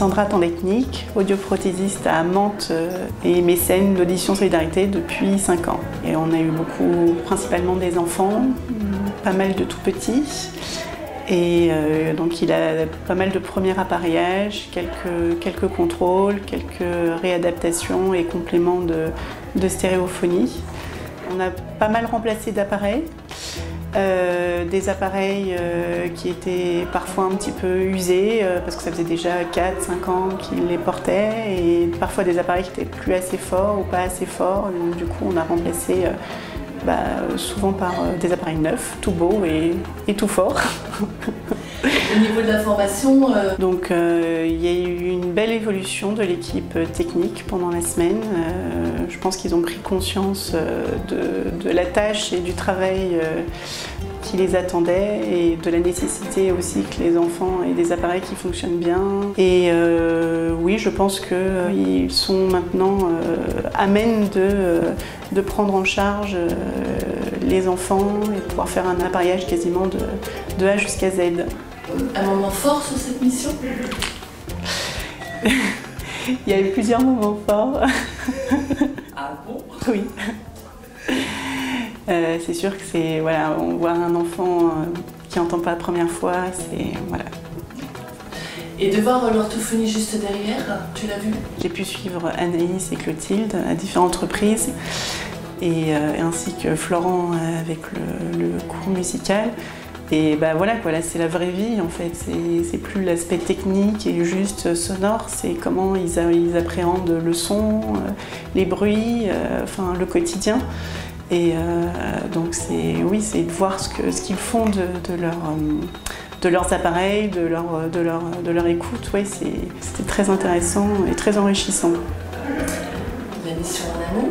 Sandra Tandetnik, audioprothésiste à Mantes et mécène d'Audition Solidarité depuis 5 ans. Et on a eu beaucoup, principalement des enfants, pas mal de tout petits. Et donc il a pas mal de premiers appareillages, quelques contrôles, quelques réadaptations et compléments de stéréophonie. On a pas mal remplacé d'appareils. Des appareils qui étaient parfois un petit peu usés parce que ça faisait déjà 4-5 ans qu'ils les portaient, et parfois des appareils qui étaient plus assez forts ou pas assez forts. Donc, du coup on a remplacé souvent par des appareils neufs, tout beaux et tout forts. Au niveau de la formation Donc il y a eu une belle évolution de l'équipe technique pendant la semaine. Je pense qu'ils ont pris conscience de la tâche et du travail qui les attendait, et de la nécessité aussi que les enfants aient des appareils qui fonctionnent bien. Et oui, je pense qu'ils sont maintenant amènes de prendre en charge les enfants et pouvoir faire un appareillage quasiment de A jusqu'à Z. Un moment fort sur cette mission? Il y a eu plusieurs moments forts. Ah bon? Oui. C'est sûr que c'est, voilà, on voit un enfant qui n'entend pas la première fois, c'est, voilà. Et de voir l'orthophonie juste derrière, tu l'as vu? J'ai pu suivre Anaïs et Clotilde à différentes reprises, et ainsi que Florent avec le cours musical. Et bah voilà quoi, là c'est la vraie vie en fait, c'est plus l'aspect technique et juste sonore, c'est comment ils appréhendent le son, les bruits, enfin le quotidien. Et donc oui, c'est de voir ce qu'ils font de leurs appareils, de leur écoute. Ouais, c'était très intéressant et très enrichissant. La mission en amont?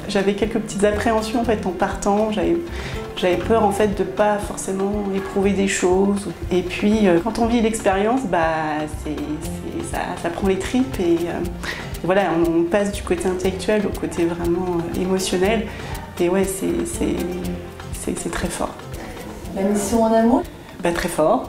J'avais quelques petites appréhensions en fait en partant. J'avais peur en fait de pas forcément éprouver des choses. Et puis quand on vit l'expérience, ça prend les tripes, et voilà, on passe du côté intellectuel au côté vraiment émotionnel. Et ouais, c'est très fort. La mission en amont? Très fort.